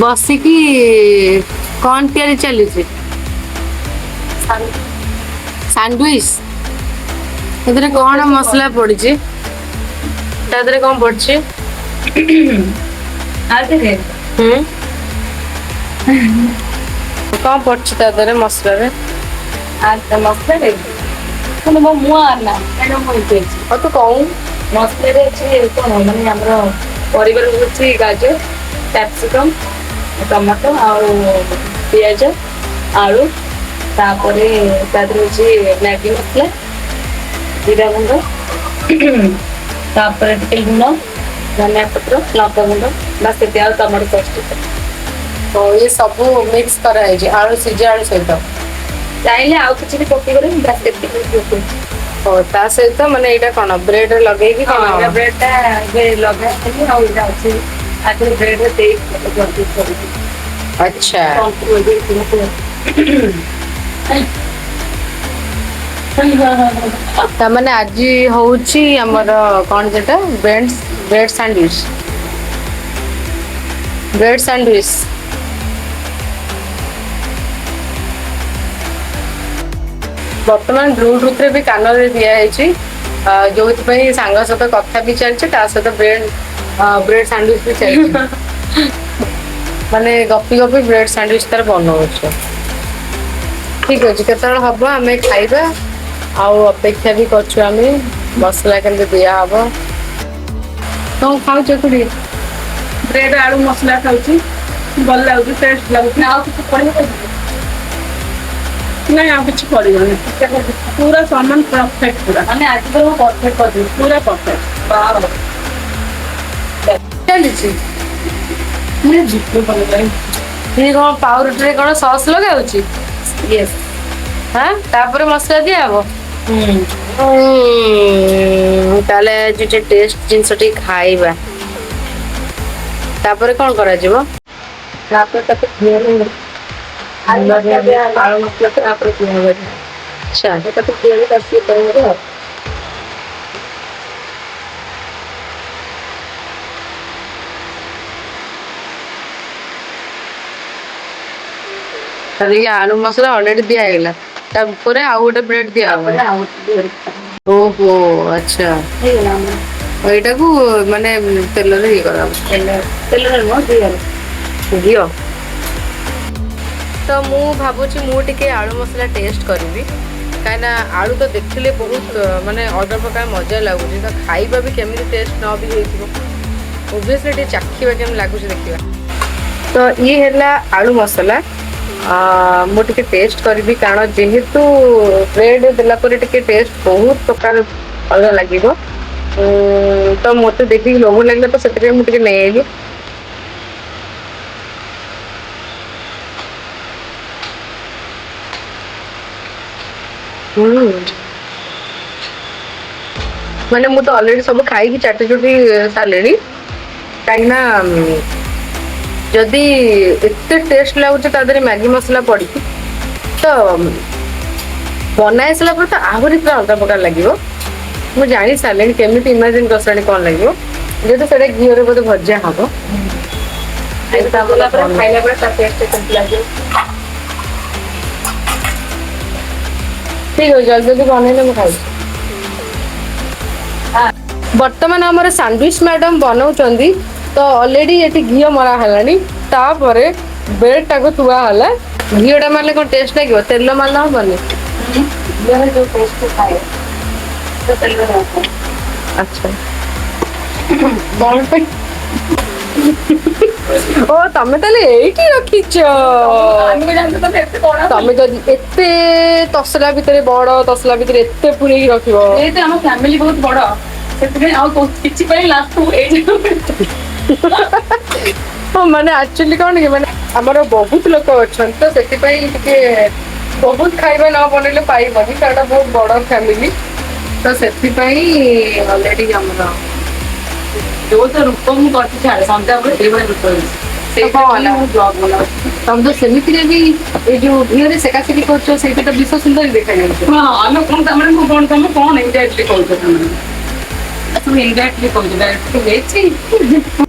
ବସିକି କଣ ତିଆରି ଚାଲିଛି? ସାଣ୍ଡୱିଚ। ସେଥିରେ କଣ ମସଲା ପଡିଛି? ତା ଦେହରେ କଣ ପଡିଛି? ହୁଁ କଣ ପଡିଛି ତା ଦେହରେ ମସଲାରେ? ମସଲାରେ ମୋ ମୁହଁ ଆନା କାହିଁକିନା ମୁଁ ହେଇଯାଇଛି। ଆଉ ତୁ କହୁନୁ। ମସଲାରେ ଅଛି କଣ ମାନେ ଆମର ପରିବାର ହଉଛି ଗାଜର, କ୍ୟାପ୍ସିକମ୍, ଟମାଟୋ ଆଉ ପିଆଜ, ଆଳୁ, ତାପରେ ତା ଦେହରେ ହଉଛି ମ୍ୟାଗି ମସଲା, ଜିରା ଗୁଣ୍ଡ, ତାପରେ ଟିକେ ଲୁଣ, ଧନିଆ ପତ୍ର, ଲଙ୍କା ଗୁଣ୍ଡ, ବାସ୍ ଏତିକି ଆଉ ଟମାଟୋ ସସ୍ ଟିକେ। ତ ଏ ସବୁ ମିକ୍ସ କରାହେଇଛି ଆଳୁ ସିଝା ଆଳୁ ସହିତ। ଚାହିଁଲେ ଆଉ କିଛି ବି ପକେଇପାରିବେ, ବାସ୍ ଏତିକି ପକଉଛି। ଓ ତା ସହିତ ମାନେ ଏଇଟା କଣ ବ୍ରେଡ ଲଗେଇକି କଣ? ବ୍ରେଡ ଟା ଏବେ ଲଗାଇଥିଲି ଆଉ ଏଇଟା ଅଛି ଆଗରେ ବ୍ରେଡରେ ଦେଇକି ଆଚ୍ଛା। ତାମାନେ ଆଜି ହଉଛି ଆମର କଣ ସେଟା ବ୍ରେଡ ସାଣ୍ଡୱିଚ। Bread sandwich. ବର୍ତ୍ତମାନ ବ୍ଲୁଟୁଥରେ ବି କାନରେ ଦିଆହେଇଛି, ଯୋଉଥିପାଇଁ ସାଙ୍ଗ ସହିତ କଥା ବି ଚାଲିଛି, ତା ସହିତ ବ୍ରେଡ ସାଣ୍ଡୱିଚ ବି ଚାଲିଛି। ମାନେ ଗପି ଗପି ବ୍ରେଡ ସାଣ୍ଡୱିଚ ତାର ବନଉଛି। ଠିକ ଅଛି, କେତେବେଳେ ହବ ଆମେ ଖାଇବା। ଆଉ ଅପେକ୍ଷା ବି କରୁଛୁ ଆମେ, ମସଲା କେମିତି ଦିଆହବ। କଣ ଖାଉଛ ଖୁଡି? ବ୍ରେଡ ଆଳୁ ମସଲା ଖାଉଛି, ଭଲ ଲାଗୁଛି, ଟେଷ୍ଟ ଲାଗୁଛି। ଆଉ କିଛି ପଡିବ? ନାଇଁ ଆଉ କିଛି ପଡିବନି, ପୁରା ସମାନ ପରଫେକ୍ଟ, ପୁରା ମାନେ ଆଜି ତ ମୁଁ ପରଫେକ୍ଟ କରିଦେବି, ପୁରା ପରଫେକ୍ଟ। ଚାଲିଛି କଣ ପାଉରୁଟିରେ କଣ ସସ୍ ଲଗାଉଛି? ୟେସ୍। ହଁ ତାପରେ ମସଲା ଦିଆହବ। ତାହେଲେ ଆଜି ଟେଷ୍ଟ ଜିନିଷ ଟିକେ ଖାଇବା। ତାପରେ କଣ କରାଯିବ? ତାପରେ ତାକୁ ଆଳୁ ମସଲା ତାପରେ ଦିଆହବ। ଆଚ୍ଛା। ତାକୁ ଆଉ ତାହେଲେ ଆଳୁ ମସଲା ଅଲରେଡି ଦିଆ ହେଇଗଲା, ତା ଉପରେ ଆଉ ଗୋଟେ ବ୍ରେଡ ଦିଆହବ। ତାପରେ ଆଉ ଓହୋ ଆଚ୍ଛା। ହେଇଗଲା ଆମର। ଏଇଟାକୁ ମାନେ ତେଲରେ ଇଏ କରାହବ। ତେଲରେ ନୁହଁ, ଘିଅରେ। ଘିଅ। ତ ମୁଁ ଭାବୁଛି ମୁଁ ଟିକେ ଆଳୁ ମସଲା ଟେଷ୍ଟ କରିବି, କାହିଁକିନା ଆଳୁ ତ ଦେଖିଲେ ବହୁତ ମାନେ ଅଲଗା ପ୍ରକାର ମଜା ଲାଗୁଛି, ତ ଖାଇବା ବି କେମିତି ଟେଷ୍ଟ ନ ବି ହେଇଥିବ, ଓଭିୟସଲି ଟିକେ ଚାଖିବା କେମିତି ଲାଗୁଛି ଦେଖିବା। ତ ଇଏ ହେଲା ଆଳୁ ମସଲା। ମୁଁ ଟିକେ ଟେଷ୍ଟ କରିବି, କାରଣ ଯେହେତୁ ବ୍ରେଡ ଦେଲା ପରେ ଟିକେ ଟେଷ୍ଟ ବହୁତ ପ୍ରକାର ଅଲଗା ଲାଗିବ। ତ ମତେ ଦେଖିକି ଲୋଭ ଲାଗିଲା, ତ ସେଥିପାଇଁ ମୁଁ ଟିକେ ନେଇଆଇଲି। ମାନେ ମୁଁ ତ ଅଲରେଡି ସବୁ ଖାଇକି ଚାଟି ଚୁଟି ସାରିଲିଣି, କାହିଁକିନା ଯଦି ଏତେ ଟେଷ୍ଟ ଲାଗୁଛି ତା ଦେହରେ ମ୍ୟାଗି ମସଲା ପଡିକି, ତ ବନାଇ ସାରିଲା ପରେ ତ ଆହୁରି ପୁରା ଅଲଗା ପ୍ରକାର ଲାଗିବ। ମୁଁ ଜାଣି ସାରିଲିଣି, କେମିତି ଇମାଜିନ କରିସାରିଲିଣି କଣ ଲାଗିବ, ଯେହେତୁ ସେଟା ଘିଅରେ ବୋଧେ ଭଜା ହବ। ଖାଇଲା ପରେ ତା ଟେଷ୍ଟ କେମିତି ଲାଗିବ? ଠିକ ଅଛି, ଜଲ୍ଦି ଜଲ୍ଦି ବନେଇଲେ ମୁଁ ଖାଇବି। ବର୍ତ୍ତମାନ ଆମର ସାଣ୍ଡୱିଚ ମ୍ୟାଡାମ ବନଉଛନ୍ତି, ତ ଅଲରେଡି ଏଠି ଘିଅ ମରା ହେଲାଣି, ତାପରେ ବ୍ରେଡ ଟାକୁ ଥୁଆ ହେଲା। ଘିଅ ଟା ମାରିଲେ କଣ ଟେଷ୍ଟ ଲାଗିବ, ତେଲ ମାରିଲେ ହବନି? ଯୋଉ ଟେଷ୍ଟ ଥାଏ ତ ତେଲରେ ନଥାଏ। ଆଚ୍ଛା। କଣ ପାଇଁ? ଓ ତମେ ତାହେଲେ ଏଇଠି ରଖିଛ। ତମେ ଯଦି ଏତେ ତସଲା ଭିତରେ, ବଡ ତସଲା ଭିତରେ ଏତେ ପୁରେଇକି ରଖିବ। ଯେହେତୁ ଆମ ଫ୍ୟାମିଲି ବହୁତ ବଡ, ସେଥିପାଇଁ ଆଉ କିଛି ପାଇଁ ଲାଷ୍ଟ ଏଇ ହଁ ମାନେ ଆକ୍ଚୁଆଲି କଣ କି, ମାନେ ଆମର ବହୁତ ଲୋକ ଅଛନ୍ତି, ତ ସେଥିପାଇଁ ଟିକେ ବହୁତ ଖାଇବା ନ ବନେଇଲେ ପାଇବନି, କାରଣ ବହୁତ ବଡ ଫ୍ୟାମିଲି, ତ ସେଥିପାଇଁ ଅଲରେଡି ଆମର ଯୋଉ ତ ରୂପ ମୁଁ କରିଛି ଛାଡେ, ସନ୍ଧ୍ୟାବେଳେ ସେଇଭଳିଆ ରୂପ ହେଇଛି। ସେଇଟା ହେଲା? ମୁଁ ବ୍ଲଗ ବନାଉଛି। ତମେ ତ ସେମିତିରେ ବି ଏଇ ଯୋଉ ଘିଅରେ ସେକାସେକି କରୁଛ ସେଇଟା ତ ବିଶ୍ୱ ସୁନ୍ଦର ଦେଖାଯାଉଛି। ହଁ ଆମେ କଣ ତାମାନେ ମୁଁ କଣ ତମେ କଣ ଇନଡାଇରେକ୍ଟଲି କହୁଛ, ସେମାନେ ସବୁ ଇନଡାଇରେକ୍ଟଲି କହୁଛ, ଡାଇରେକ୍ଟଲି ହେଇଛି।